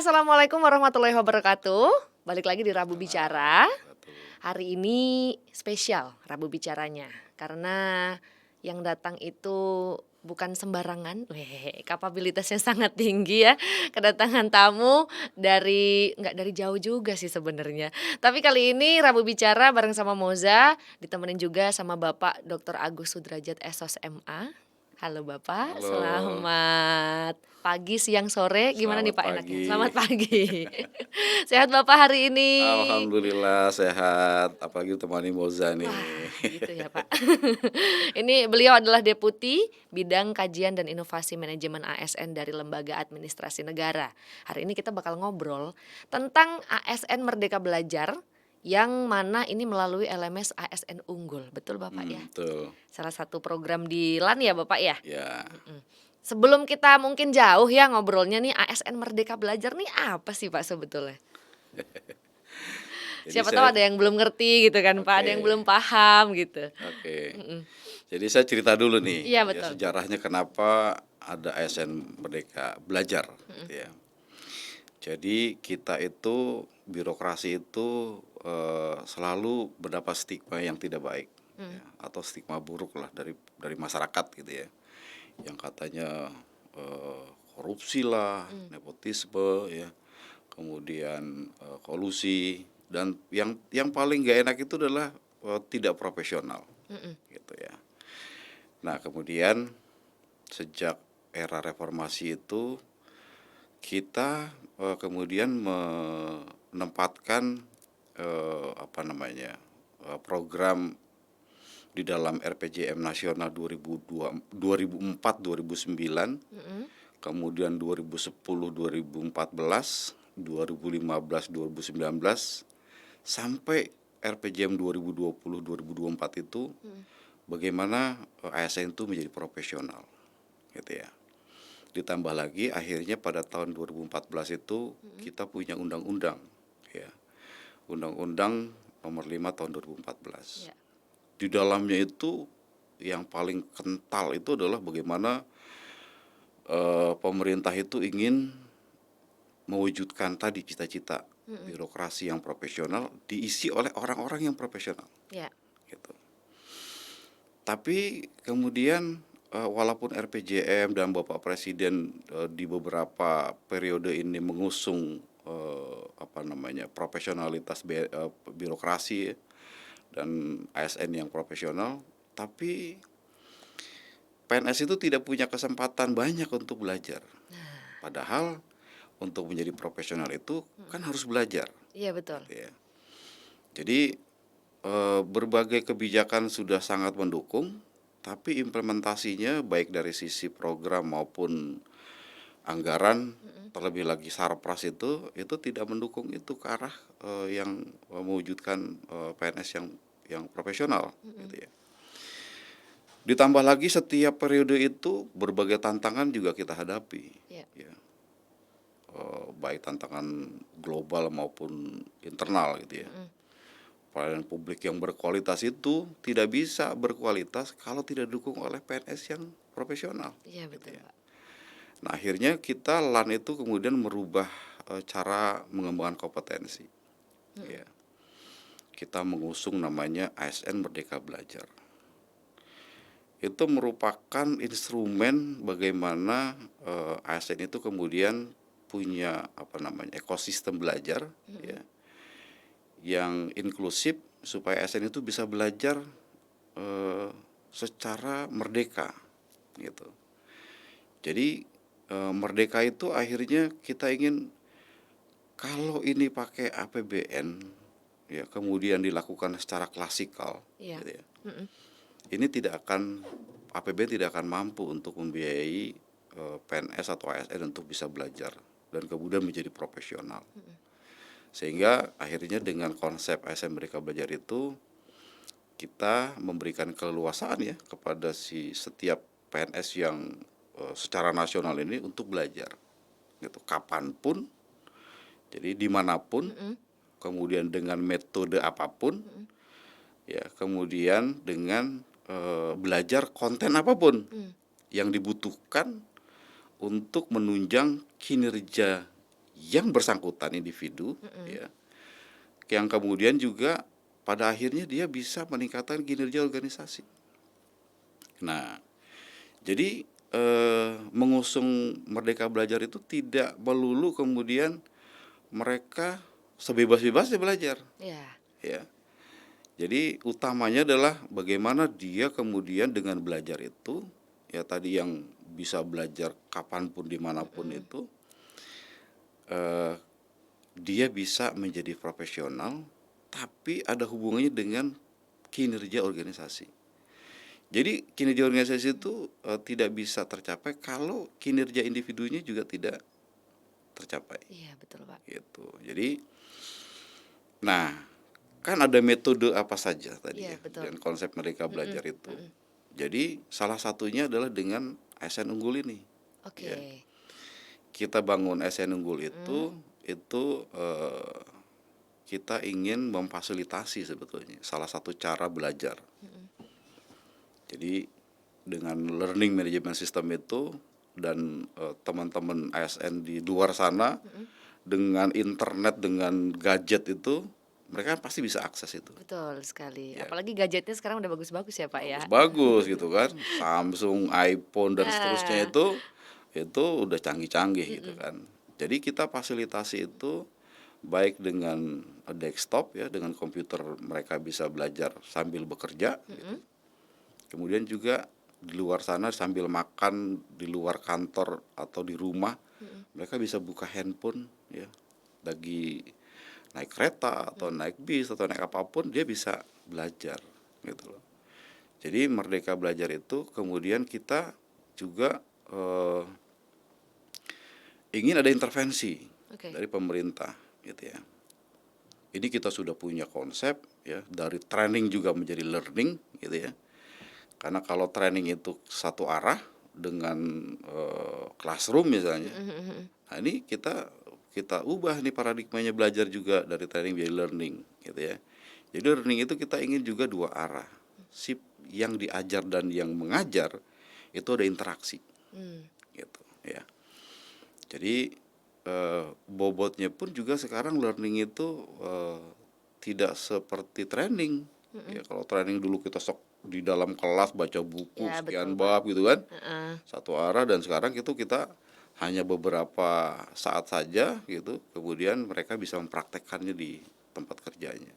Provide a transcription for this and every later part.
Assalamualaikum warahmatullahi wabarakatuh. Balik lagi di Rabu Bicara. Hari ini spesial Rabu Bicaranya karena yang datang itu bukan sembarangan. Kapabilitasnya sangat tinggi ya. Kedatangan tamu nggak dari jauh juga sih sebenarnya. Tapi kali ini Rabu Bicara bareng sama Moza, ditemenin juga sama Bapak Dr. Agus Sudrajat SOS MA. Halo Bapak, Halo, selamat pagi, siang, sore, gimana nih selamat Pak enaknya? pagi. Selamat pagi. Sehat Bapak hari ini? Alhamdulillah sehat, apalagi temani Moza Wah, nih. gitu ya Pak. Ini beliau adalah Deputi Bidang Kajian dan Inovasi Manajemen ASN dari Lembaga Administrasi Negara. Hari ini kita bakal ngobrol tentang ASN Merdeka Belajar yang mana ini melalui LMS ASN Unggul. Betul Bapak ya? Betul. Salah satu program di LAN ya Bapak ya? Ya, Sebelum kita mungkin jauh ya ngobrolnya nih, ASN Merdeka Belajar nih apa sih Pak sebetulnya? jadi Siapa tahu saya ada yang belum ngerti gitu kan Pak, ada yang belum oke, paham gitu. oke. Mhm. Jadi saya cerita dulu nih, Iya ya betul. sejarahnya kenapa ada ASN Merdeka Belajar, Mhm. gitu ya. Jadi kita itu birokrasi itu selalu mendapat stigma yang tidak baik, Mmm. ya, atau stigma buruk lah dari masyarakat gitu ya. Yang katanya eh, korupsi lah, Mmm. nepotisme ya, kemudian kolusi, dan yang paling gak enak itu adalah tidak profesional Mhm. gitu ya. Nah, kemudian sejak era reformasi itu kita kemudian menempatkan program di dalam RPJM nasional 2004-2009, Mhm. kemudian 2010-2014, 2015-2019, sampai RPJM 2020-2024 itu Mhm. bagaimana ASN itu menjadi profesional gitu ya. Ditambah lagi akhirnya pada tahun 2014 itu Mhm. kita punya undang-undang ya. Undang-undang nomor 5 tahun 2014. Iya. Di dalamnya itu yang paling kental itu adalah bagaimana pemerintah itu ingin mewujudkan tadi cita-cita Mhm. birokrasi yang profesional diisi oleh orang-orang yang profesional Iya. gitu. Tapi kemudian walaupun RPJM dan Bapak Presiden di beberapa periode ini mengusung profesionalitas birokrasi dan ASN yang profesional, tapi PNS itu tidak punya kesempatan banyak untuk belajar. Nah. Padahal untuk menjadi profesional itu Mhm. kan harus belajar, Iya betul. gitu ya. Jadi berbagai kebijakan sudah sangat mendukung, tapi implementasinya baik dari sisi program maupun anggaran, Mhm. terlebih lagi Sarpras itu tidak mendukung itu ke arah yang mewujudkan PNS yang profesional, Mhm. gitu ya. Ditambah lagi setiap periode itu berbagai tantangan juga kita hadapi, Iya. ya. Baik tantangan global maupun internal gitu ya. Mhm. Pelayanan publik yang berkualitas itu tidak bisa berkualitas kalau tidak didukung oleh PNS yang profesional, Iya gitu betul ya. Pak. Nah, akhirnya kita LAN itu kemudian merubah cara mengembangkan kompetensi, Mhm. ya. Kita mengusung namanya ASN Merdeka Belajar. Itu merupakan instrumen bagaimana ASN itu kemudian punya ekosistem belajar, Mhm. ya, yang inklusif supaya ASN itu bisa belajar eh, secara merdeka gitu. Jadi merdeka itu akhirnya kita ingin kalau ini pakai APBN ya kemudian dilakukan secara klasikal Iya. gitu ya. Mhm. Ini tidak akan APBN tidak akan mampu untuk membiayai PNS atau ASN untuk bisa belajar dan kemudian menjadi profesional. Mhm. Sehingga akhirnya dengan konsep ASN Merdeka Belajar itu kita memberikan keleluasaan ya kepada setiap PNS yang secara nasional ini untuk belajar gitu kapanpun, jadi dimanapun, Mhm. kemudian dengan metode apapun, Mhm. ya, kemudian dengan belajar konten apapun Mmm. yang dibutuhkan untuk menunjang kinerja yang bersangkutan individu, ya, yang kemudian juga pada akhirnya dia bisa meningkatkan kinerja organisasi. Nah, jadi mengusung Merdeka Belajar itu tidak melulu kemudian mereka sebebas-bebasnya belajar, Ya. ya. Jadi utamanya adalah bagaimana dia kemudian dengan belajar itu, ya tadi yang bisa belajar kapanpun dimanapun itu, dia bisa menjadi profesional, tapi ada hubungannya dengan kinerja organisasi. Jadi kinerja organisasi itu tidak bisa tercapai kalau kinerja individunya juga tidak tercapai. Iya, betul Pak. Gitu. Jadi, nah kan ada metode apa saja tadi Iya, ya betul. dan konsep Merdeka Belajar itu. Jadi salah satunya adalah dengan ASN Unggul ini. Oke. Ya. Kita bangun ASN Unggul itu kita ingin memfasilitasi sebetulnya salah satu cara belajar. Jadi dengan learning management system itu dan teman-teman ASN di luar sana dengan internet, dengan gadget itu mereka pasti bisa akses itu. Betul sekali. Ya. Apalagi gadgetnya sekarang udah bagus-bagus ya Pak ya. Bagus gitu kan, Samsung, iPhone dan seterusnya Nah, itu udah canggih-canggih gitu kan. Jadi kita fasilitasi itu baik dengan desktop ya, dengan komputer mereka bisa belajar sambil bekerja gitu. Kemudian juga di luar sana sambil makan di luar kantor atau di rumah mereka bisa buka handphone ya, lagi naik kereta atau naik bis atau naik apapun dia bisa belajar gitu loh. Jadi Merdeka Belajar itu kemudian kita juga ingin ada intervensi oke. dari pemerintah gitu ya. Ini kita sudah punya konsep ya, dari training juga menjadi learning gitu ya. Karena kalau training itu satu arah dengan classroom misalnya, nah ini kita ubah nih paradigmanya belajar juga dari training menjadi learning gitu ya. Jadi learning itu kita ingin juga dua arah. Si yang diajar dan yang mengajar itu ada interaksi, gitu ya. Jadi bobotnya pun juga sekarang learning itu tidak seperti training. Ya, kalau training dulu kita sok di dalam kelas baca buku Ya, sekian betul Pak. bab gitu kan, Heeh. satu arah, dan sekarang itu kita hanya beberapa saat saja gitu, kemudian mereka bisa mempraktekkannya di tempat kerjanya.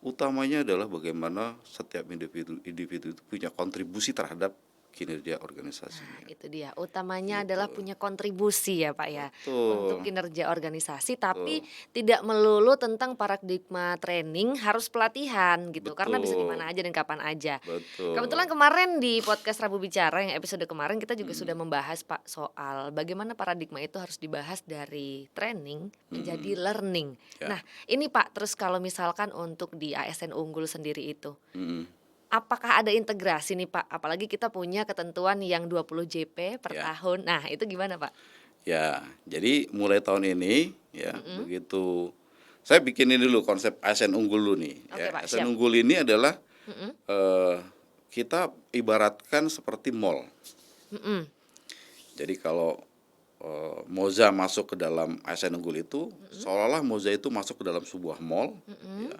Utamanya adalah bagaimana setiap individu itu punya kontribusi terhadap kinerja Nah, organisasinya. itu dia. Utamanya Gitu. adalah punya kontribusi ya, Pak ya, untuk Betul, kinerja organisasi, tapi betul, tidak melulu tentang paradigma training harus pelatihan gitu, karena bisa di betul, mana aja dan kapan aja. Kebetulan betul. kemarin di podcast Rabu Bicara yang episode kemarin kita juga sudah membahas Pak soal bagaimana paradigma itu harus dibahas dari training menjadi learning. Ya. Nah, ini Pak, terus kalau misalkan untuk di ASN Unggul sendiri itu, Mm, apakah ada integrasi nih Pak? Apalagi kita punya ketentuan yang 20 JP per ya, tahun. Nah, itu gimana Pak? ya. Jadi mulai tahun ini ya, begitu saya bikin ini dulu konsep ASN Unggul dulu nih. Oke Ya, Pak, ASN siap. Unggul ini adalah Mm-mm. kita ibaratkan seperti mall. Mm-mm. Jadi kalau Moza masuk ke dalam ASN Unggul itu seolah-olah Moza itu masuk ke dalam sebuah mall. Ya.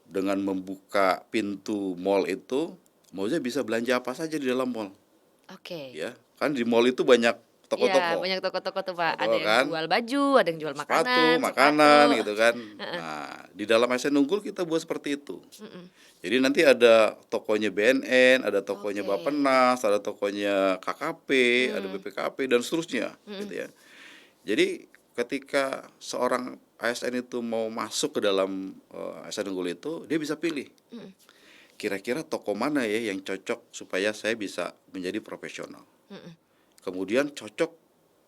Dengan membuka pintu mall itu, Moza bisa belanja apa saja di dalam mall. Oke. Ya, kan di mall itu banyak Ya, toko-toko, banyak toko-toko tuh Pak. Ada toko yang kan, jual baju, ada yang jual sepatu, makanan, sepatu. makanan gitu kan. Nah, di dalam ASN Unggul kita buat seperti itu. Jadi nanti ada tokonya BNN, ada tokonya Oke. Bappenas, ada tokonya KKP, ada BPKP dan seterusnya, gitu ya. Jadi ketika seorang ASN itu mau masuk ke dalam ASN Unggul itu, dia bisa pilih. Kira-kira toko mana ya yang cocok supaya saya bisa menjadi profesional. Kemudian cocok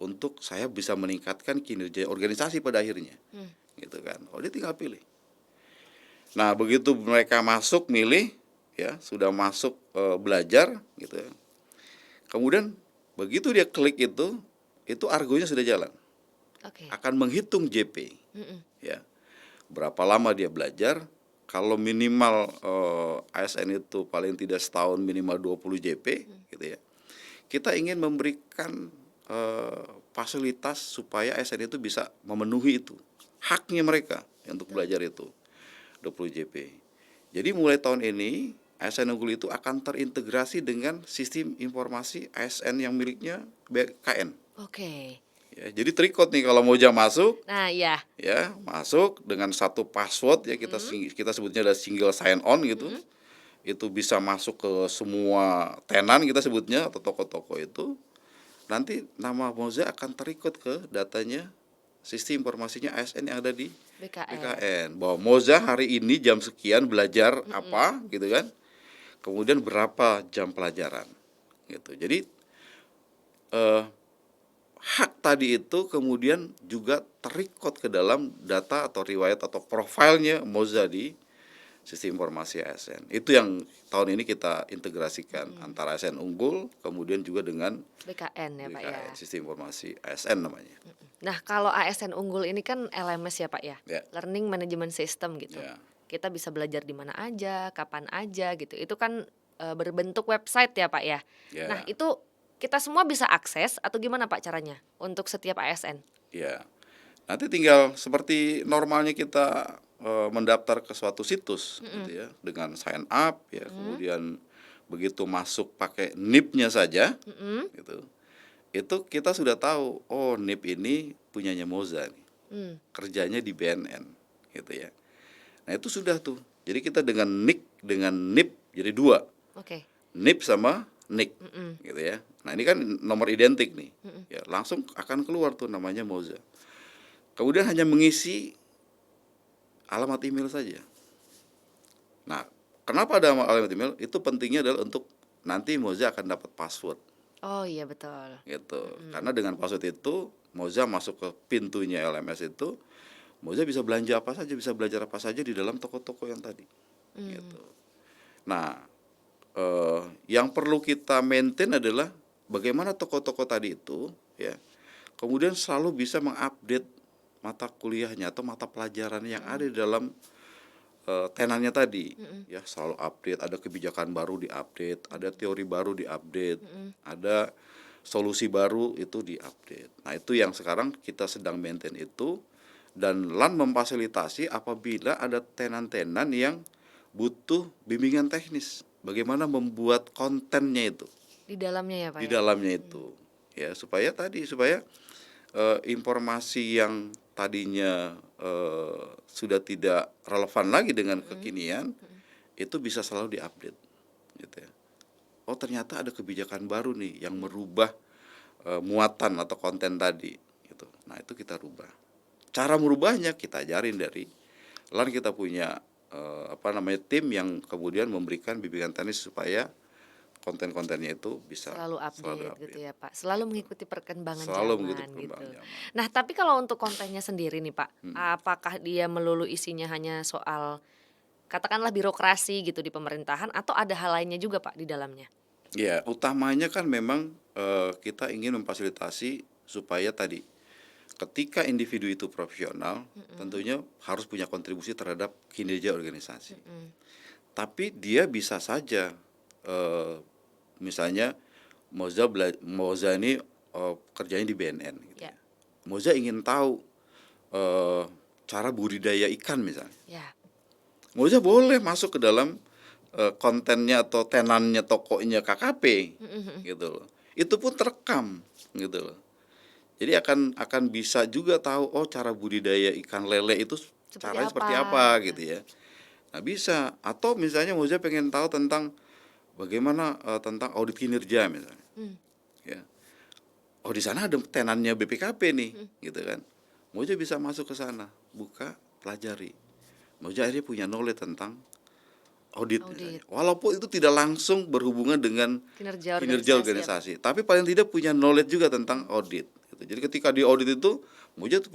untuk saya bisa meningkatkan kinerja organisasi pada akhirnya. Gitu kan. Oh, dia tinggal pilih. Nah, begitu mereka masuk milih ya, sudah masuk belajar gitu ya. Kemudian begitu dia klik itu argonya sudah jalan. Oke. Akan menghitung JP. Ya. Berapa lama dia belajar? Kalau minimal ASN itu paling tidak setahun minimal 20 JP gitu ya. Kita ingin memberikan fasilitas supaya ASN itu bisa memenuhi itu. Haknya mereka untuk belajar itu 20 JP. Jadi mulai tahun ini ASN Unggul itu akan terintegrasi dengan sistem informasi ASN yang miliknya BKN. Oke. Ya, jadi terikut nih kalau Moja masuk, Nah, ya. ya masuk dengan satu password ya kita sebutnya ada single sign on gitu. Itu bisa masuk ke semua tenan kita sebutnya atau toko-toko itu. Nanti nama Moza akan terikut ke datanya sistem informasinya ASN yang ada di BKN. Bahwa Moza hari ini jam sekian belajar apa gitu kan. Kemudian berapa jam pelajaran gitu. Jadi hak tadi itu kemudian juga terikut ke dalam data atau riwayat atau profilnya Moza di sistem informasi ASN. Itu yang tahun ini kita integrasikan antara ASN Unggul kemudian juga dengan BKN ya Pak ya. BKN, sistem informasi ASN namanya. Nah, kalau ASN Unggul ini kan LMS ya Pak ya, Ya. Learning Management System gitu. Ya. Kita bisa belajar di mana aja, kapan aja gitu. Itu kan berbentuk website ya Pak ya. Ya. Nah, itu kita semua bisa akses atau gimana Pak caranya untuk setiap ASN? Ya. Nanti tinggal seperti normalnya kita mendaftar ke suatu situs gitu ya dengan sign up ya, kemudian begitu masuk pakai NIP-nya saja gitu. Itu kita sudah tahu, oh NIP ini punyanya Moza nih. Kerjanya di BNN gitu ya. Nah, itu sudah tuh. Jadi kita dengan NIP jadi dua. Oke. NIP sama NIK gitu ya. Nah, ini kan nomor identik nih. Ya, langsung akan keluar tuh namanya Moza. Kemudian hanya mengisi alamat email saja. Nah, kenapa ada alamat email? Itu pentingnya adalah untuk nanti Moza akan dapat password. Oh iya betul. Gitu. Karena dengan password itu Moza masuk ke pintunya LMS itu, Moza bisa belanja apa saja, bisa belajar apa saja di dalam toko-toko yang tadi. Gitu. Nah, yang perlu kita maintain adalah bagaimana toko-toko tadi itu ya kemudian selalu bisa mengupdate mata kuliahnya atau mata pelajaran yang ada di dalam tenannya tadi ya, selalu update, ada kebijakan baru diupdate, ada teori baru diupdate, ada solusi baru itu diupdate. Nah, itu yang sekarang kita sedang maintain itu, dan LAN memfasilitasi apabila ada tenan-tenan yang butuh bimbingan teknis, bagaimana membuat kontennya itu Di dalamnya ya Pak di ya. dalamnya itu ya, supaya informasi yang tadinya sudah tidak relevan lagi dengan kekinian itu bisa selalu diupdate gitu ya. Oh, ternyata ada kebijakan baru nih yang merubah muatan atau konten tadi gitu. Nah, itu kita rubah. Cara merubahnya kita ajarin dari LAN, kita punya tim yang kemudian memberikan bimbingan teknis supaya konten-kontennya itu bisa Selalu update gitu ya Pak. Selalu mengikuti perkembangan Selalu zaman mengikuti gitu. perkembangan zaman. Nah, tapi kalau untuk kontennya sendiri nih Pak, apakah dia melulu isinya hanya soal katakanlah birokrasi gitu di pemerintahan atau ada hal lainnya juga Pak di dalamnya? Ya, utamanya kan memang kita ingin memfasilitasi supaya tadi ketika individu itu profesional, tentunya harus punya kontribusi terhadap kinerja organisasi. Tapi dia bisa saja misalnya Moza ini kerjanya di BNN gitu. Ya. Moza ingin tahu cara budidaya ikan misalnya. Ya. Moza boleh masuk ke dalam kontennya atau tenannya tokonya KKP gitu loh. Itu pun terekam gitu loh. Jadi akan bisa juga tahu, oh cara budidaya ikan lele itu caranya seperti apa gitu ya. Nah, bisa. Atau misalnya Moza pengen tahu tentang bagaimana tentang audit kinerja misalnya. Ya. Oh, di sana ada tenannya BPKP nih gitu kan. Moza bisa masuk ke sana, buka, pelajari. Moza akhirnya punya knowledge tentang audit. Misalnya. Walaupun itu tidak langsung berhubungan dengan kinerja organisasi, tapi paling tidak punya knowledge juga tentang audit gitu. Jadi ketika di audit itu Moza tuh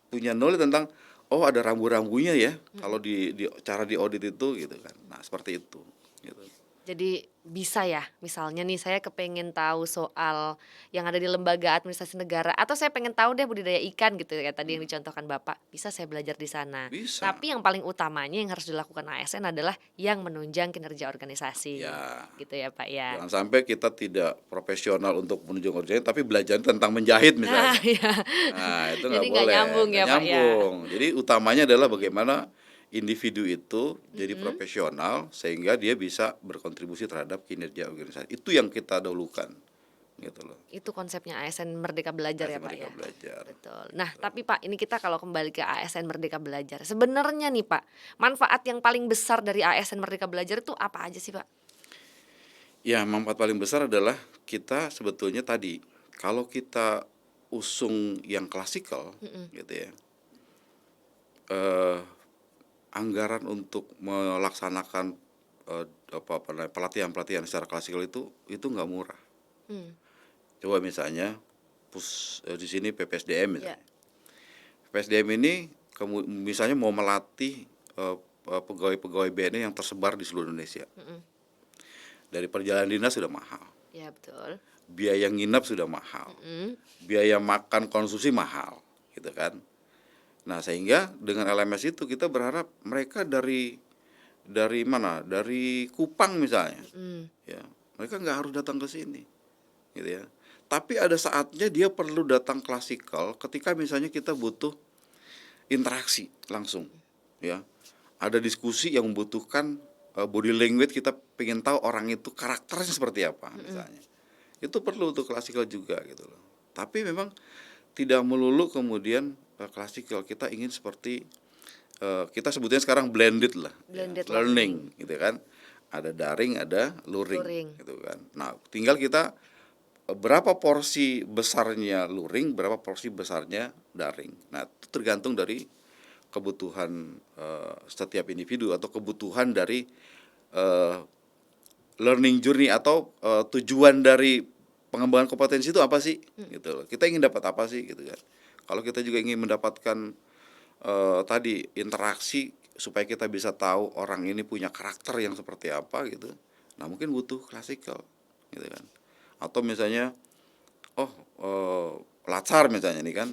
punya knowledge tentang, oh ada rambu-rambunya ya kalau di cara di audit itu gitu kan. Nah, seperti itu gitu. Jadi bisa ya, misalnya nih saya kepengen tahu soal yang ada di lembaga administrasi negara atau saya pengen tahu deh budidaya ikan gitu ya tadi yang dicontohkan Bapak, bisa saya belajar di sana. Bisa. Tapi yang paling utamanya yang harus dilakukan ASN adalah yang menunjang kinerja organisasi. Ya, Gitu ya Pak ya. jangan sampai kita tidak profesional untuk menunjukkan kerjanya, tapi belajar tentang menjahit Nah, misalnya. ya. Nah, itu Jadi nggak nggak boleh, nyambung nggak ya Pak ya. nyambung. Jadi utamanya adalah bagaimana individu itu jadi Mm-mm. profesional sehingga dia bisa berkontribusi terhadap kinerja organisasi. Itu yang kita dahulukan, gitu loh. Itu konsepnya ASN Merdeka Belajar ya Asal Pak mereka ya. belajar. Betul. Nah, tapi Pak, ini kita kalau kembali ke ASN Merdeka Belajar. Sebenarnya nih Pak, manfaat yang paling besar dari ASN Merdeka Belajar itu apa aja sih Pak? Ya, manfaat paling besar adalah kita sebetulnya tadi kalau kita usung yang klasikal, Mm-mm. gitu ya. eh, Anggaran untuk melaksanakan apa namanya, pelatihan-pelatihan secara klasikal itu nggak murah. Hmm. Coba misalnya di sini PPSDM Ya. misalnya. PPSDM ini misalnya mau melatih pegawai-pegawai BNN yang tersebar di seluruh Indonesia. Mm-mm. Dari perjalanan dinas sudah mahal, Ya betul. biaya nginap sudah mahal, Mm-mm. biaya makan konsumsi mahal, gitu kan. Nah, sehingga dengan LMS itu kita berharap mereka dari mana? Dari Kupang misalnya, Mm-mm. ya. Mereka nggak harus datang ke sini, gitu ya. Tapi ada saatnya dia perlu datang klasikal ketika misalnya kita butuh interaksi langsung, ya. Ada diskusi yang membutuhkan body language, kita pengen tahu orang itu karakternya seperti apa Mm-mm. misalnya. Itu perlu untuk klasikal juga gitu loh. Tapi memang tidak melulu kemudian klasikal, kita ingin seperti kita sebutnya sekarang blended lah, ya, Blended learning. learning gitu kan. Ada daring, ada luring Luring. gitu kan. Nah, tinggal kita berapa porsi besarnya luring, berapa porsi besarnya daring. Nah, itu tergantung dari kebutuhan setiap individu atau kebutuhan dari eh, learning journey atau tujuan dari pengembangan kompetensi itu apa sih, gitu loh. Kita ingin dapat apa sih gitu kan. Kalau kita juga ingin mendapatkan tadi interaksi supaya kita bisa tahu orang ini punya karakter yang seperti apa gitu. Nah, mungkin butuh klasikal gitu kan. Atau misalnya oh latsar misalnya nih kan.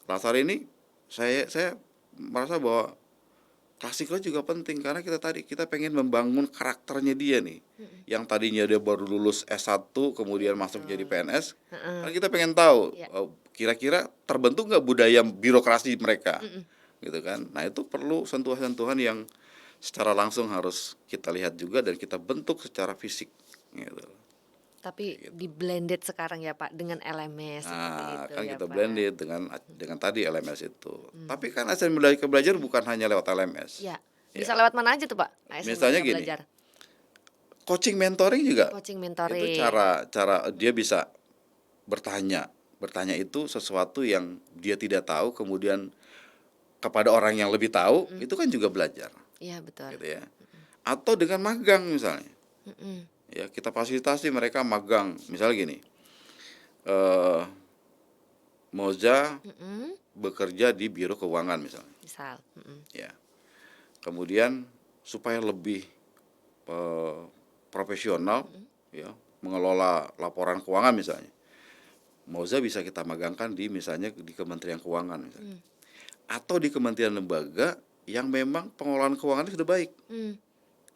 Latsar ini saya merasa bahwa klasikal juga penting karena kita pengen membangun karakternya dia nih. Yang tadinya dia baru lulus S1 kemudian Iya, masuk jadi betul. PNS. Heeh. Kan kita pengen tahu Ya. kira-kira terbentuk nggak budaya birokrasi mereka, Mm-mm. gitu kan. Nah, itu perlu sentuhan-sentuhan yang secara langsung harus kita lihat juga dan kita bentuk secara fisik, gitu. Tapi Gitu. di blended sekarang ya Pak dengan LMS seperti Nah, itu kan ya kita Pak. blended dengan tadi LMS itu. Tapi kan ASN Merdeka Belajar bukan hanya lewat LMS. Ya. Ya, Bisa lewat mana aja tuh Pak? ASN misalnya Merdeka gini, Belajar. coaching mentoring juga Coaching itu mentoring. cara dia bisa bertanya. Bertanya itu sesuatu yang dia tidak tahu kemudian kepada orang yang lebih tahu, Mm-mm. itu kan juga belajar, Iya betul. gitu ya. Atau dengan magang misalnya. Mm-mm. Ya, kita fasilitasi mereka magang. Misalnya gini, eh Moza Mm-mm. bekerja di Biro Keuangan misalnya, Misal. Mm-mm. ya. Kemudian supaya lebih eh, profesional, ya, mengelola laporan keuangan misalnya, Moza bisa kita magangkan di misalnya di Kementerian Keuangan misalnya. Mm. Atau di kementerian lembaga yang memang pengelolaan keuangannya sudah baik, Mm.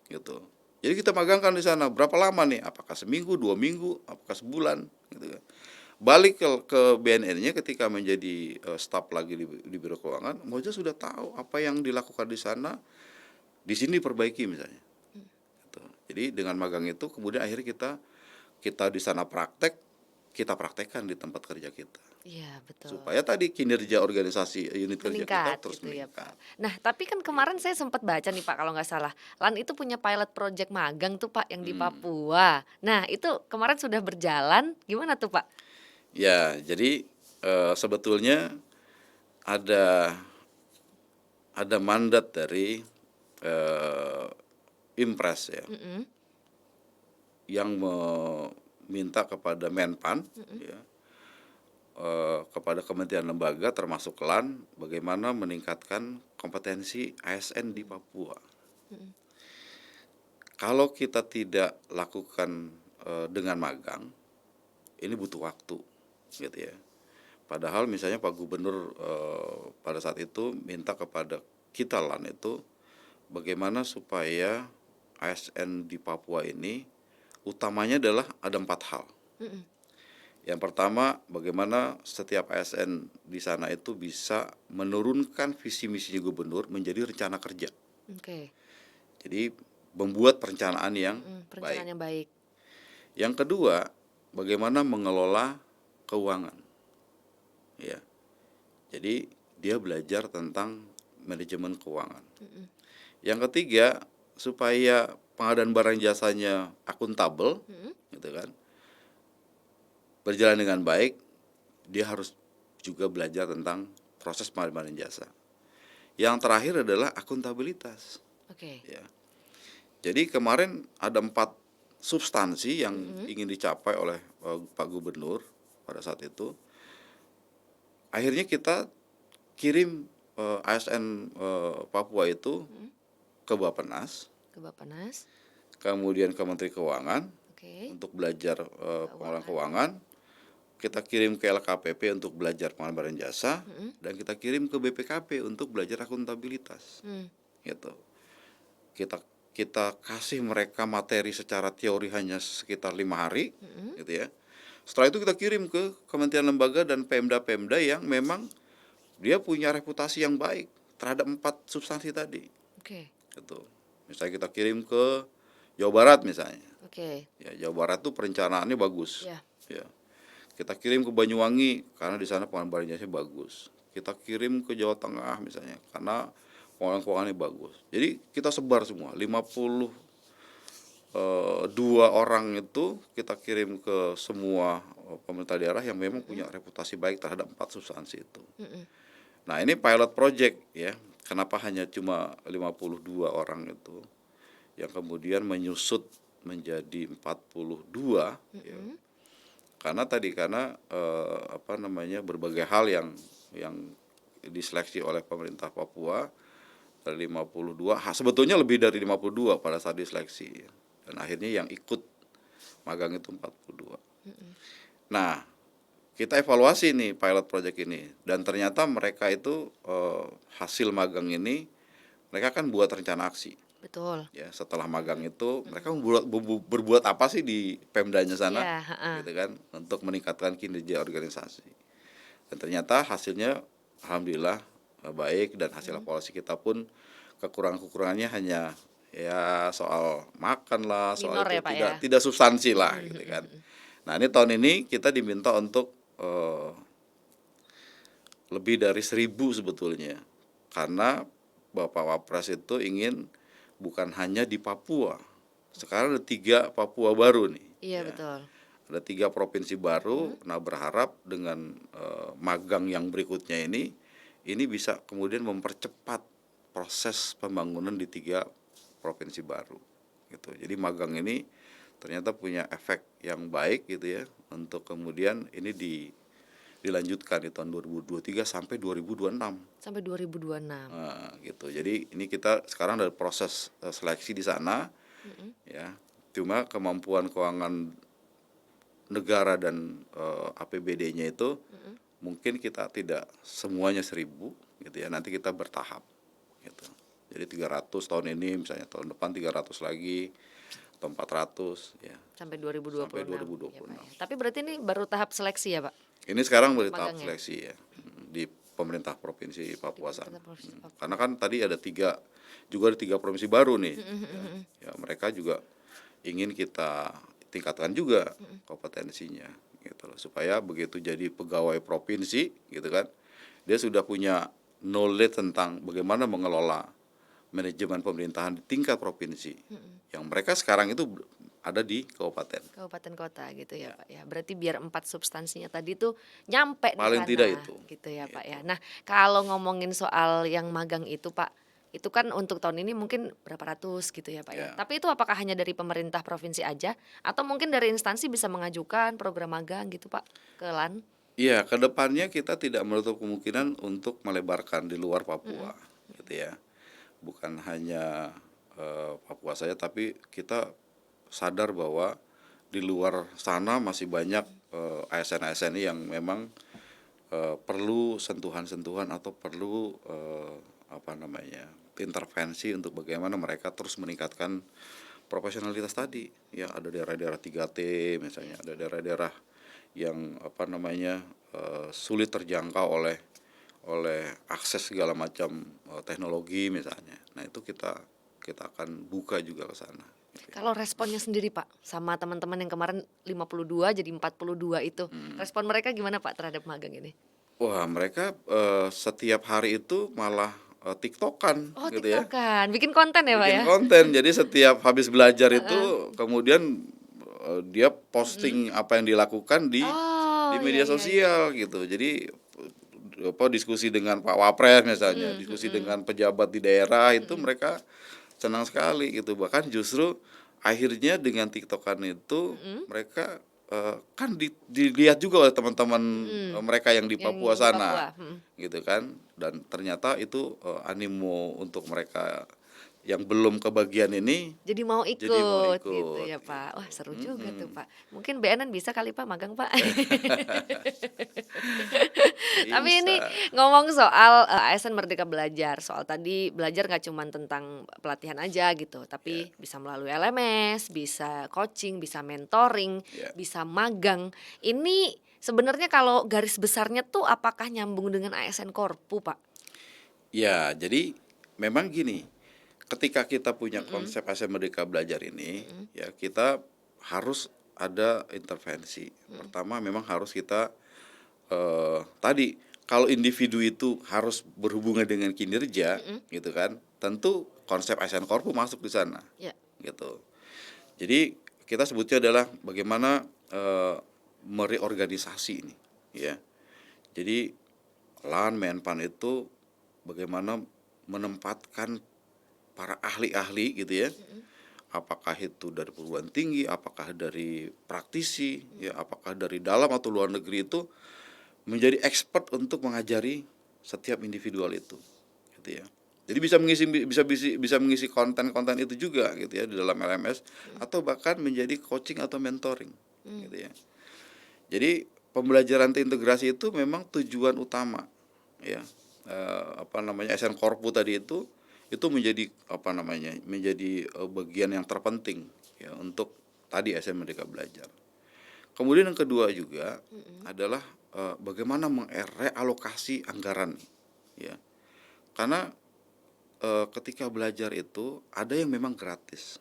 gitu. Jadi kita magangkan di sana berapa lama nih? Apakah seminggu, 2 minggu, apakah sebulan, gitu kan. Balik ke BNN-nya ketika menjadi staf lagi di Biro Keuangan, Moza sudah tahu apa yang dilakukan di sana, di sini diperbaiki misalnya. Gitu. Jadi dengan magang itu kemudian akhirnya kita di sana praktek, kita praktekkan di tempat kerja kita. Iya betul. Supaya tadi kinerja organisasi unit kerja kita Meningkat terus gitu ya Pak. meningkat. Nah tapi kan kemarin saya sempat baca nih Pak kalau nggak salah. LAN itu punya pilot project magang tuh Pak yang di Hmm. Papua. Nah itu kemarin sudah berjalan. Gimana tuh Pak? Ya, jadi sebetulnya ada mandat dari eh, Impres ya, Mm-mm. yang meminta kepada Menpan, ya, kepada kementerian lembaga termasuk LAN bagaimana meningkatkan kompetensi ASN di Papua. kalau kita tidak lakukan dengan magang, ini butuh waktu, gitu ya. Padahal misalnya Pak Gubernur pada saat itu minta kepada kita LAN itu bagaimana supaya ASN di Papua ini utamanya adalah ada 4 hal. Mm-mm. Yang pertama, bagaimana setiap ASN di sana itu bisa menurunkan visi misinya gubernur menjadi rencana kerja. Oke. Jadi membuat perencanaan yang baik. Perencanaan yang baik. Yang kedua, bagaimana mengelola keuangan. Ya. Jadi dia belajar tentang manajemen keuangan. Yang ketiga, supaya pengadaan barang jasanya akuntabel, gitu kan, berjalan dengan baik, dia harus juga belajar tentang proses pengadaan jasa. Yang terakhir adalah akuntabilitas. Oke. Ya. Jadi kemarin ada 4 substansi yang ingin dicapai oleh Pak Gubernur pada saat itu. Akhirnya kita kirim ASN Papua itu ke Bappenas, Ke Bappenas. kemudian ke Menteri Keuangan Oke. untuk belajar pengelolaan keuangan. Kita kirim ke LKPP untuk belajar pengelolaan barang jasa, dan kita kirim ke BPKP untuk belajar akuntabilitas. Gitu. Kita kasih mereka materi secara teori hanya sekitar 5 hari, gitu ya. Setelah itu kita kirim ke kementerian lembaga dan Pemda-Pemda yang memang dia punya reputasi yang baik terhadap 4 substansi tadi. Oke. Gitu. Misalnya kita kirim ke Jawa Barat misalnya. Oke. Ya, Jawa Barat tuh perencanaannya bagus. Ya. Ya. Kita kirim ke Banyuwangi karena di sana pengelolaan barang jasanya bagus. Kita kirim ke Jawa Tengah misalnya karena pengelolaan keuangannya bagus. Jadi kita sebar semua 52 orang itu kita kirim ke semua pemerintah daerah yang memang punya reputasi baik terhadap 4 substansi itu. Nah, ini pilot project ya. Kenapa hanya cuma 52 orang itu yang kemudian menyusut menjadi 42 ya. Karena berbagai hal yang diseleksi oleh pemerintah Papua dari 52, sebetulnya lebih dari 52 pada saat diseleksi ya. Dan akhirnya yang ikut magang itu 42. Nah, kita evaluasi nih pilot project ini, dan ternyata mereka itu hasil magang ini mereka kan buat rencana aksi. Betul. Ya, setelah magang itu mereka berbuat apa sih di Pemdanya sana, gitu kan, untuk meningkatkan kinerja organisasi. Dan ternyata hasilnya alhamdulillah baik, dan hasil evaluasi kita pun kekurangannya hanya ya soal makan lah, soal Minor itu ya, Pak, tidak substansi lah, gitu kan. Nah, ini tahun ini kita diminta untuk lebih dari 1.000 sebetulnya, karena Bapak Wapres itu ingin bukan hanya di Papua. Sekarang ada 3 Papua baru nih. Iya, ya. betul. Ada 3 provinsi baru. Nah, berharap dengan magang yang berikutnya ini bisa kemudian mempercepat proses pembangunan di 3 provinsi baru. Gitu. Jadi magang ini ternyata punya efek yang baik gitu ya, untuk kemudian ini dilanjutkan di tahun 2023 sampai 2026. Sampai 2026. Nah, gitu. Jadi ini kita sekarang ada proses seleksi di sana, ya. Cuma kemampuan keuangan negara dan APBD-nya itu mungkin kita tidak semuanya 1.000, gitu ya. Nanti kita bertahap, gitu. Jadi 300 tahun ini, misalnya tahun depan 300 lagi atau 400, ya. Sampai 2026. Sampai 2026. Ya, Pak, ya. Tapi berarti ini baru tahap seleksi ya, Pak? Ini sekarang baru tahap Magangnya. seleksi ya, di pemerintah provinsi Papua sana. Provinsi Papua. Karena kan tadi ada 3 provinsi baru nih. Ya, mereka juga ingin kita tingkatkan juga kompetensinya, gitu loh, supaya begitu jadi pegawai provinsi, gitu kan, dia sudah punya knowledge tentang bagaimana mengelola manajemen pemerintahan di tingkat provinsi, yang mereka sekarang itu ada di kabupaten. Kabupaten kota gitu ya, Pak ya. Berarti biar 4 substansinya tadi tuh nyampe di Paling sana. tidak itu. Gitu ya, Pak ya. Nah, kalau ngomongin soal yang magang itu, Pak, itu kan untuk tahun ini mungkin berapa ratus gitu ya, Pak ya. Ya. Tapi itu apakah hanya dari pemerintah provinsi aja atau mungkin dari instansi bisa mengajukan program magang gitu, Pak, ke LAN? Iya, kedepannya kita tidak menutup kemungkinan untuk melebarkan di luar Papua, gitu ya. Bukan hanya Papua saja, tapi kita sadar bahwa di luar sana masih banyak ASN-ASN yang memang perlu sentuhan-sentuhan atau perlu intervensi untuk bagaimana mereka terus meningkatkan profesionalitas tadi. Ya, ada daerah-daerah 3T misalnya, ada daerah-daerah yang sulit terjangkau oleh akses segala macam teknologi misalnya. Nah, itu kita akan buka juga ke sana. Kalau responnya sendiri Pak, sama teman-teman yang kemarin 52 jadi 42 itu, respon mereka gimana Pak terhadap magang ini? Wah, mereka setiap hari itu malah TikTokan Oh gitu ya. TikTokan, bikin konten ya Pak Bikin ya? konten. Jadi setiap habis belajar Heeh. itu kemudian dia posting apa yang dilakukan di Oh iya media iya iya. sosial gitu. Jadi diskusi dengan Pak Wapres misalnya, Mhm diskusi mhm. dengan pejabat di daerah itu Mhm. mereka senang sekali gitu. Bahkan justru akhirnya dengan TikTokan itu Mhm. mereka kan dilihat juga oleh teman-teman Mhm. mereka yang di Yang Papua di sana Papua, mhm. gitu kan, dan ternyata itu animo untuk mereka yang belum kebagian ini Jadi mau jadi mau ikut gitu ikut ya Pak. gitu. Wah seru juga tuh Pak. Mungkin BNN bisa kali Pak magang Pak. Tapi ini Bisa. ngomong soal, ASN Merdeka Belajar, soal tadi belajar nggak cuman tentang pelatihan aja gitu, Ya, tapi bisa melalui LMS, bisa coaching, bisa mentoring, ya. bisa magang. Ini sebenarnya kalau garis besarnya tuh apakah nyambung dengan ASN Korpu Pak? Ya, jadi memang gini, ketika kita punya Mhm konsep ASN Merdeka Belajar ini, mhm ya kita harus ada intervensi. mhm Pertama memang harus kita tadi kalau individu itu harus berhubungan dengan kinerja, mhm, gitu kan, tentu konsep ASN Korpu masuk di sana, ya, gitu. Jadi kita sebutnya adalah bagaimana mereorganisasi ini, ya. Jadi Menpan itu bagaimana menempatkan para ahli-ahli gitu ya, mhm apakah itu dari perguruan tinggi, apakah dari praktisi, mhm ya, apakah dari dalam atau luar negeri itu menjadi expert untuk mengajari setiap individual itu, gitu ya. Jadi bisa mengisi konten-konten itu juga gitu ya di dalam LMS, mhm, atau bahkan menjadi coaching atau mentoring, mmm, gitu ya. Jadi pembelajaran terintegrasi itu memang tujuan utama, ya. SN Korpu tadi itu menjadi bagian yang terpenting ya untuk tadi SN Merdeka Belajar. Kemudian yang kedua juga mhm, adalah bagaimana merealokasi anggaran, ya. Karena ketika belajar itu ada yang memang gratis,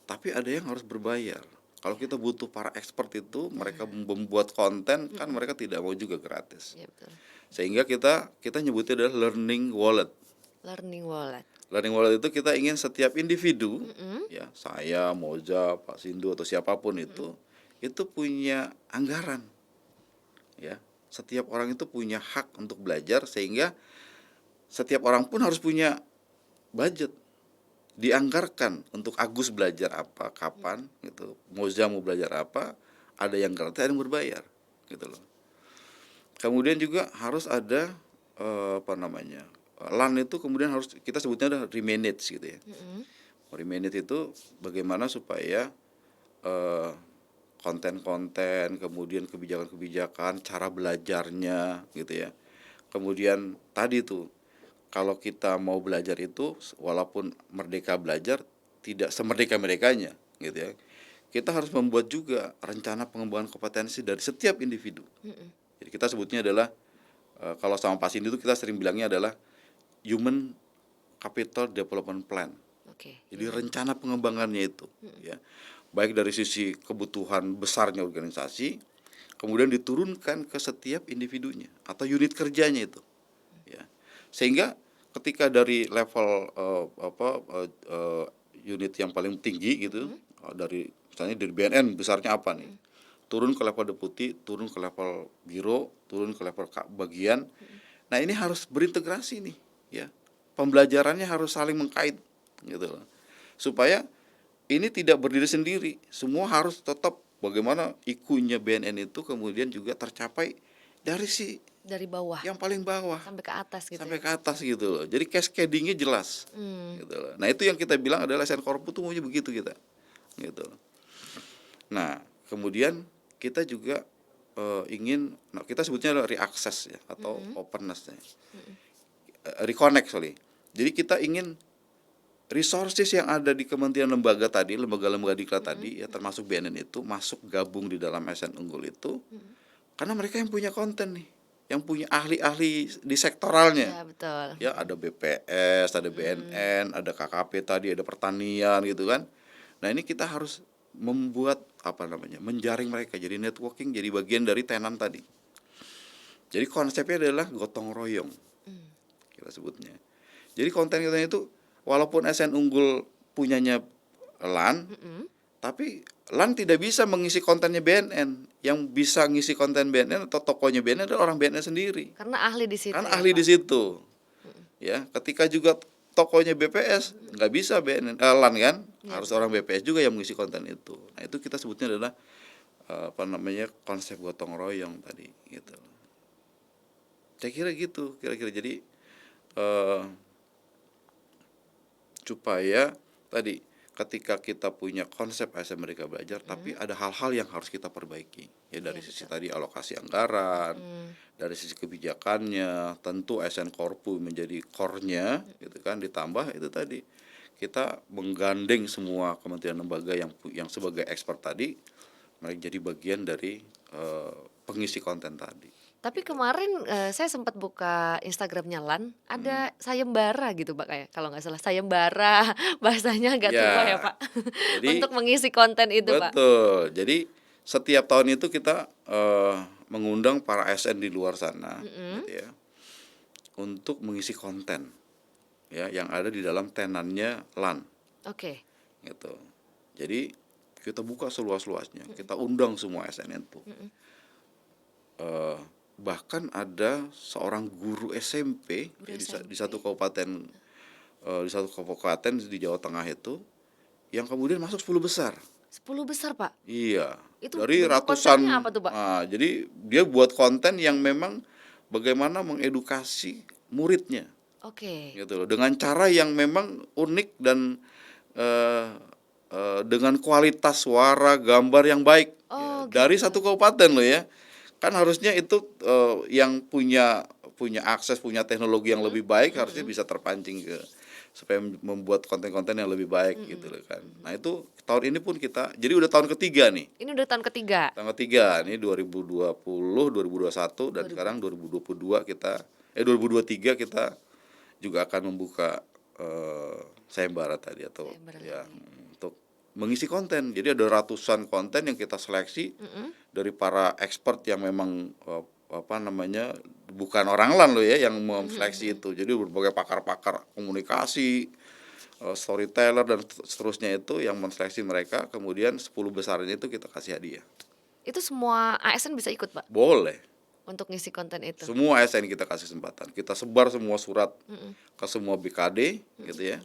tapi ada yang harus berbayar. Kalau iya, kita butuh para expert itu, mereka nah, membuat konten kan mhm, mereka tidak mau juga gratis. iya betul. Sehingga kita nyebutnya adalah learning wallet. Learning wallet, Learning wallet itu kita ingin setiap individu, mhm ya, saya, Moza, Pak Sindu atau siapapun mhm itu punya anggaran, ya. Setiap orang itu punya hak untuk belajar, sehingga setiap orang pun harus punya budget, dianggarkan untuk Agus belajar apa, kapan gitu. Moza mau belajar apa, ada yang gratis, ada yang berbayar, gitu loh. Kemudian juga harus ada LAN itu kemudian harus kita sebutnya adalah remanage gitu ya. mhm Remanage itu bagaimana supaya eh, konten-konten, kemudian kebijakan-kebijakan, cara belajarnya gitu ya. Kemudian tadi tuh kalau kita mau belajar itu walaupun merdeka belajar tidak semerdeka-merdekanya gitu ya. Kita harus membuat juga rencana pengembangan kompetensi dari setiap individu. mhm, Jadi kita sebutnya adalah kalau sama Pak Cindy itu kita sering bilangnya adalah Human Capital Development Plan. oke, Jadi human, rencana pengembangannya itu, mhm ya, baik dari sisi kebutuhan besarnya organisasi, kemudian diturunkan ke setiap individunya atau unit kerjanya itu, ya, sehingga ketika dari level unit yang paling tinggi gitu, mhm dari misalnya dari BNN besarnya apa nih, mhm turun ke level deputi, turun ke level biro, turun ke level bagian. mhm, Nah, ini harus berintegrasi nih, ya. Pembelajarannya harus saling mengkait gitu loh. Supaya ini tidak berdiri sendiri. Semua harus tetap bagaimana IQ-nya BNN itu kemudian juga tercapai dari si Dari bawah yang paling bawah sampai ke atas gitu sampai ya. ke atas gitu loh. Jadi cascadingnya jelas gitu loh. Nah itu yang kita bilang adalah SN Corpu tuh maunya begitu kita gitu loh. Nah kemudian kita juga ingin, nah kita sebutnya adalah reaccess ya atau openness ya. Reconnect sorry. Jadi kita ingin resources yang ada di kementerian lembaga tadi, lembaga-lembaga diklat tadi ya termasuk BNN itu masuk gabung di dalam SN Unggul itu karena mereka yang punya konten nih, yang punya ahli-ahli di sektoralnya. Iya betul. Ya ada BPS, ada BNN, ada KKP tadi, ada pertanian gitu kan. Nah ini kita harus membuat apa namanya, menjaring mereka jadi networking, jadi bagian dari tenan tadi. Jadi konsepnya adalah gotong royong kita sebutnya. Jadi konten-konten itu walaupun SN Unggul punyanya LAN, tapi LAN tidak bisa mengisi kontennya BNN. Yang bisa ngisi konten BNN atau tokonya BNN adalah orang BNN sendiri. Karena ahli di situ Kan ya, ahli Pak. di situ. Ya, ketika juga tokonya BPS nggak bisa BNN LAN kan, harus orang BPS juga yang mengisi konten itu. Nah itu kita sebutnya adalah apa namanya, konsep gotong royong tadi gitu. Saya kira gitu, kira-kira jadi supaya tadi ketika kita punya konsep ASN Merdeka Belajar, tapi ada hal-hal yang harus kita perbaiki ya dari Iya, sisi betul. tadi alokasi anggaran, dari sisi kebijakannya, tentu ASN Korpu menjadi core-nya gitu kan, ditambah itu tadi kita menggandeng semua kementerian lembaga yang sebagai expert tadi, mereka jadi bagian dari pengisi konten tadi. Tapi kemarin saya sempat buka Instagramnya LAN, ada sayembara gitu Pak kayak kalau nggak salah sayembara bahasanya agak tua ya Ya, Pak jadi untuk mengisi konten itu Pak. betul. Jadi setiap tahun itu kita mengundang para ASN di luar sana, gitu ya, untuk mengisi konten ya yang ada di dalam tenannya LAN, Oke. gitu. Jadi kita buka seluas-luasnya, kita undang semua ASN itu. Bahkan ada seorang guru SMP, Guru ya, SMP. di satu kabupaten di Jawa Tengah itu yang kemudian masuk 10 besar. 10 besar Pak. Iya, Itu dari bentuk ratusan. kontennya apa tuh Pak? Jadi dia buat konten yang memang bagaimana mengedukasi muridnya, Oke. gitu loh, dengan cara yang memang unik dan eh, dengan kualitas suara, gambar yang baik ya, Oh dari gitu. satu kabupaten loh ya. Kan harusnya itu yang punya akses, punya teknologi yang lebih baik harusnya bisa terpancing ke supaya membuat konten-konten yang lebih baik gitu loh kan. Nah itu tahun ini pun kita, jadi udah tahun ketiga nih. Ini udah tahun ketiga. Tahun ketiga ini 2020, 2021 dan 2000. sekarang 2022 kita 2023 kita juga akan membuka sayembara tadi atau Sayembara ya lagi. untuk mengisi konten. Jadi ada ratusan konten yang kita seleksi dari para expert yang memang apa namanya, bukan orang LAN loh ya yang menseleksi itu. Jadi berbagai pakar-pakar komunikasi, storyteller dan seterusnya itu yang menseleksi mereka, kemudian 10 besarnya itu kita kasih hadiah. Itu semua ASN bisa ikut Pak Boleh. untuk ngisi konten itu. Semua ASN kita kasih kesempatan. Kita sebar semua surat ke semua BKD gitu ya,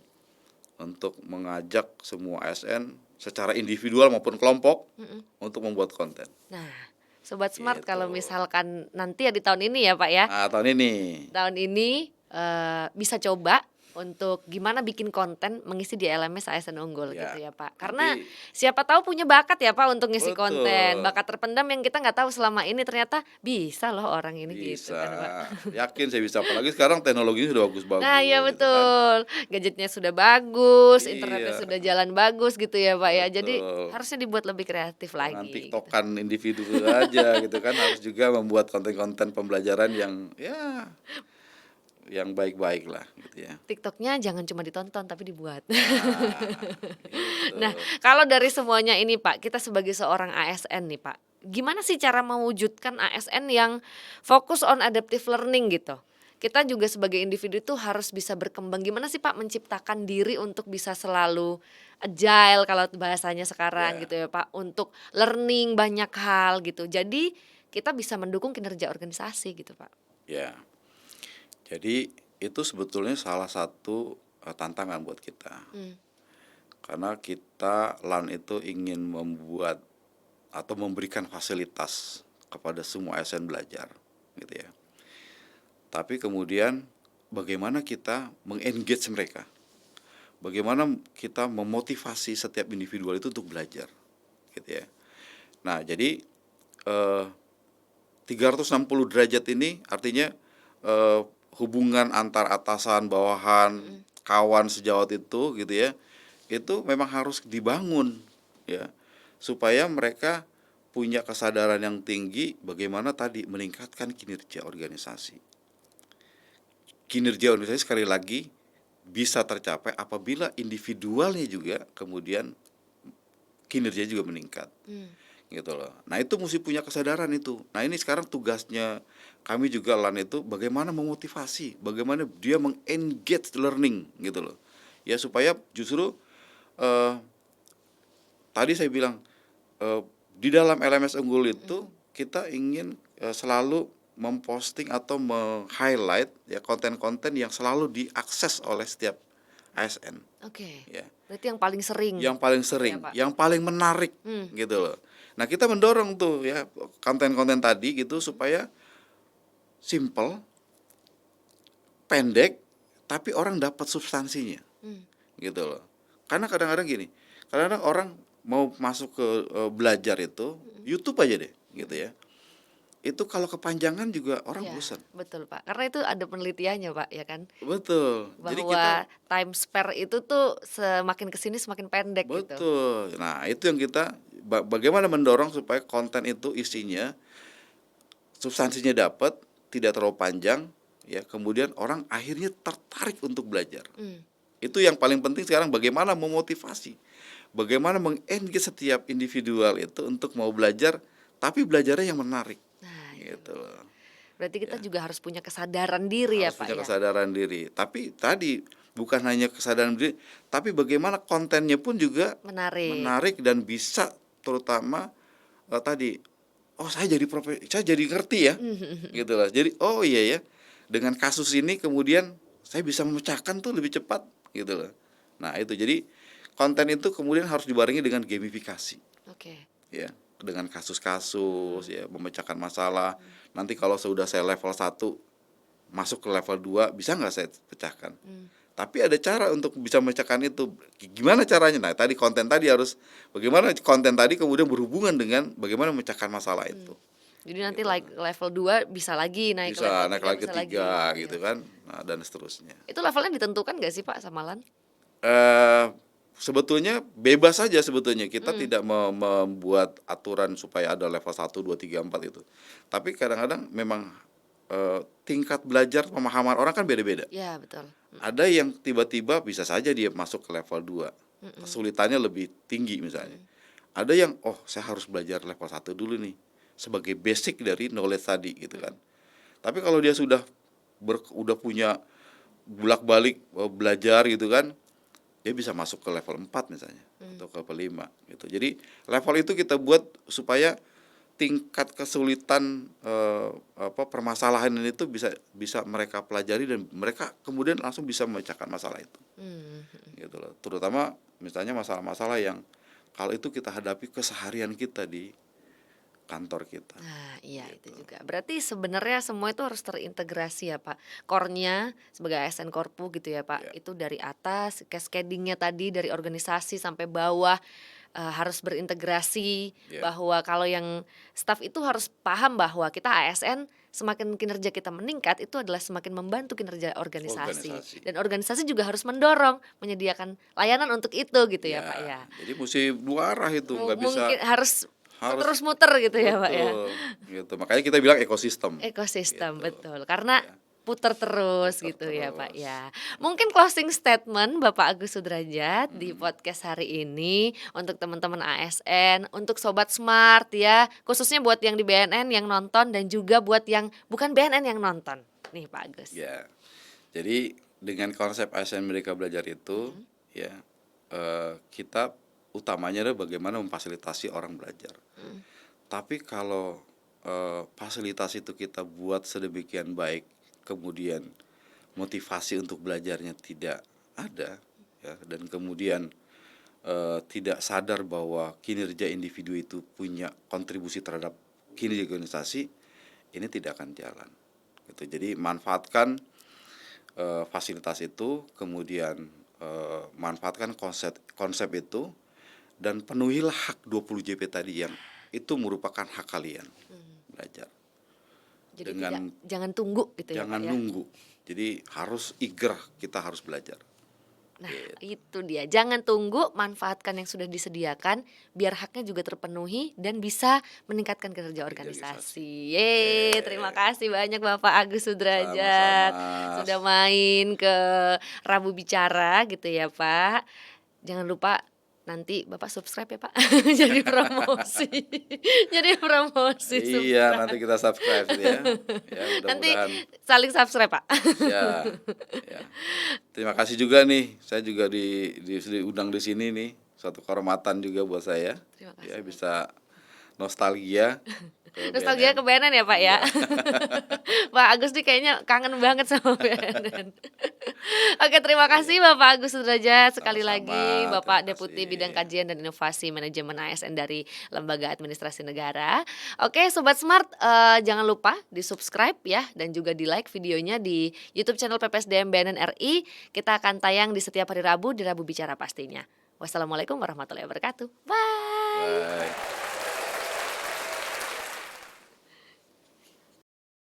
untuk mengajak semua ASN secara individual maupun kelompok untuk membuat konten. Nah, Sobat Smart Gitu. kalau misalkan nanti ya di tahun ini ya Pak ya. Nah, tahun ini Tahun ini bisa coba untuk gimana bikin konten mengisi di LMS ASN Unggul Ya, gitu ya Pak. Karena nanti siapa tahu punya bakat ya Pak untuk ngisi konten. betul. Bakat terpendam yang kita nggak tahu selama ini ternyata bisa loh orang ini gitu Bisa, kan Pak. yakin saya bisa, apalagi sekarang teknologinya sudah bagus-bagus Nah iya gitu kan. betul, gadgetnya sudah bagus, internetnya Iya, sudah jalan bagus gitu ya Pak ya. Jadi betul. harusnya dibuat lebih kreatif Jangan lagi gitu. tiktokan individu aja gitu kan, harus juga membuat konten-konten pembelajaran yang ya yang baik-baik lah gitu ya. TikToknya jangan cuma ditonton tapi dibuat. Nah, Nah, gitu. kalau dari semuanya ini Pak, kita sebagai seorang ASN nih Pak, gimana sih cara mewujudkan ASN yang fokus on adaptive learning gitu? Kita juga sebagai individu itu harus bisa berkembang. Gimana sih Pak menciptakan diri untuk bisa selalu agile kalau bahasanya sekarang Ya. gitu ya Pak, untuk learning banyak hal gitu. Jadi kita bisa mendukung kinerja organisasi gitu Pak. Ya. Jadi itu sebetulnya salah satu tantangan buat kita. Karena kita LAN itu ingin membuat atau memberikan fasilitas kepada semua ASN belajar gitu ya. tapi kemudian bagaimana kita mengengage mereka, bagaimana kita memotivasi setiap individual itu untuk belajar, gitu ya. Nah, jadi 360 derajat ini artinya hubungan antar atasan, bawahan, kawan sejawat itu, gitu ya, itu memang harus dibangun, ya, supaya mereka punya kesadaran yang tinggi bagaimana tadi meningkatkan kinerja organisasi. Kinerja organisasi sekali lagi bisa tercapai apabila individualnya juga kemudian kinerja juga meningkat, gitu loh. Nah, itu mesti punya kesadaran itu. Nah, ini sekarang tugasnya kami juga LAN itu bagaimana memotivasi, bagaimana dia mengengage learning, gitu loh. Ya, supaya justru tadi saya bilang di dalam LMS Unggul itu kita ingin selalu memposting atau meng-highlight ya konten-konten yang selalu diakses oleh setiap ASN. Oke. Ya. Berarti yang paling sering. Yang paling gitu sering, ya, Pak? yang paling menarik, gitu loh. Nah, kita mendorong tuh ya konten-konten tadi gitu supaya simple, pendek, tapi orang dapat substansinya, gitu loh. Karena kadang-kadang gini, kadang-kadang orang mau masuk ke belajar itu YouTube aja deh, gitu ya. Itu kalau kepanjangan juga orang Iya, bosan. betul Pak. Karena itu ada penelitiannya Pak, ya kan? Betul. Jadi kita Bahwa time spare itu tuh semakin kesini semakin pendek gitu. betul. Nah, itu yang kita bagaimana mendorong supaya konten itu isinya substansinya dapat, tidak terlalu panjang, ya. Kemudian orang akhirnya tertarik untuk belajar. Itu yang paling penting sekarang bagaimana memotivasi, bagaimana meng-engage setiap individual itu untuk mau belajar, tapi belajarnya yang menarik, Nah, gitu loh. berarti kita Ya. juga harus punya kesadaran diri ya Harus Pak punya ya. kesadaran diri. Tapi tadi bukan hanya kesadaran diri, tapi bagaimana kontennya pun juga Menarik. menarik dan bisa terutama tadi, oh saya jadi ngerti ya, gitu lah. Jadi oh iya ya, dengan kasus ini kemudian saya bisa memecahkan tuh lebih cepat, gitu loh. Nah itu jadi konten itu kemudian harus dibarengi dengan gamifikasi, Oke. ya, dengan kasus-kasus, ya, memecahkan masalah. Nanti kalau sudah saya level 1 masuk ke level 2 bisa nggak saya pecahkan? Tapi ada cara untuk bisa memecahkan itu. Gimana caranya? Nah, tadi konten tadi harus bagaimana konten tadi kemudian berhubungan dengan bagaimana memecahkan masalah itu. Jadi nanti Gitu. level 2 bisa lagi naik ke level Bisa naik 3 lagi ke bisa lagi. 3 Iya. gitu kan. Nah, dan seterusnya. Itu levelnya ditentukan gak sih Pak sama LAN? Eh sebetulnya bebas saja sebetulnya. Kita tidak membuat aturan supaya ada level 1 2 3 4 itu. Tapi kadang-kadang memang tingkat belajar pemahaman orang kan beda-beda. Ya betul. Ada yang tiba-tiba bisa saja dia masuk ke level 2, kesulitannya lebih tinggi misalnya. Ada yang saya harus belajar level 1 dulu nih sebagai basic dari knowledge tadi gitu kan. Tapi kalau dia sudah udah punya bolak-balik belajar gitu kan, dia bisa masuk ke level 4 misalnya atau ke level 5 gitu. Jadi level itu kita buat supaya tingkat kesulitan permasalahan itu bisa mereka pelajari dan mereka kemudian langsung bisa memecahkan masalah itu, gitu loh. Terutama misalnya masalah-masalah yang kalau itu kita hadapi keseharian kita di kantor kita. Nah, iya itu Gitu. juga. Berarti sebenarnya semua itu harus terintegrasi ya, Pak. Core-nya sebagai ASN Korpu gitu ya, Pak. Ya, Itu dari atas, cascading-nya tadi dari organisasi sampai bawah harus berintegrasi ya, bahwa kalau yang staff itu harus paham bahwa kita ASN semakin kinerja kita meningkat itu adalah semakin membantu kinerja organisasi. organisasi. Dan organisasi juga harus mendorong menyediakan layanan untuk itu gitu ya, Pak ya. Jadi mesti dua arah itu, nggak bisa Mungkin harus harus terus muter gitu ya, Pak ya. betul, gitu. Makanya kita bilang ekosistem. Ekosistem, Gitu. betul. Karena Ya, putar terus putar gitu ya Pak terus. ya. Mungkin closing statement Bapak Agus Sudrajat di podcast hari ini untuk teman-teman ASN, untuk Sobat Smart ya, khususnya buat yang di BNN yang nonton dan juga buat yang bukan BNN yang nonton. Nih Pak Agus. Ya. Jadi dengan konsep ASN Merdeka Belajar itu, ya, kita utamanya adalah bagaimana memfasilitasi orang belajar. Tapi kalau fasilitas itu kita buat sedemikian baik, kemudian motivasi untuk belajarnya tidak ada, ya, dan kemudian tidak sadar bahwa kinerja individu itu punya kontribusi terhadap kinerja organisasi, ini tidak akan jalan, Gitu. Jadi manfaatkan fasilitas itu, kemudian manfaatkan konsep itu, dan penuhilah hak 20 JP tadi yang itu merupakan hak kalian belajar. Jadi Dengan jangan tunggu gitu ya jangan Pak ya. nunggu. Jadi harus igrah, kita harus belajar. Nah, itu dia. Jangan tunggu, manfaatkan yang sudah disediakan biar haknya juga terpenuhi dan bisa meningkatkan kinerja organisasi. Yeay, terima kasih banyak Bapak Agus Sudrajat Sama-sama. sudah main ke Rabu Bicara gitu ya, Pak. Jangan lupa nanti Bapak subscribe ya, Pak. Jadi promosi. Jadi promosi Iya, nanti subscribe. kita subscribe ya. Ya, Nanti mudah-mudahan. saling subscribe, Pak. Ya, ya. Terima kasih juga nih. Saya juga diundang di sini nih. Suatu kehormatan juga buat saya. Terima kasih, Ya, Bapak. bisa nostalgia ke Nostalgia ke BNN ya Pak ya. Pak Agus nih kayaknya kangen banget sama BNN. Oke, terima kasih Bapak Agus Sudrajat sekali Sama-sama, lagi, Bapak terima Deputi kasih. Bidang Kajian dan Inovasi Manajemen ASN dari Lembaga Administrasi Negara. Oke, Sobat Smart, jangan lupa di-subscribe ya dan juga di-like videonya di YouTube channel PPSDM BNN RI. Kita akan tayang di setiap hari Rabu di Rabu Bicara pastinya. Wassalamualaikum warahmatullahi wabarakatuh. Bye. Bye.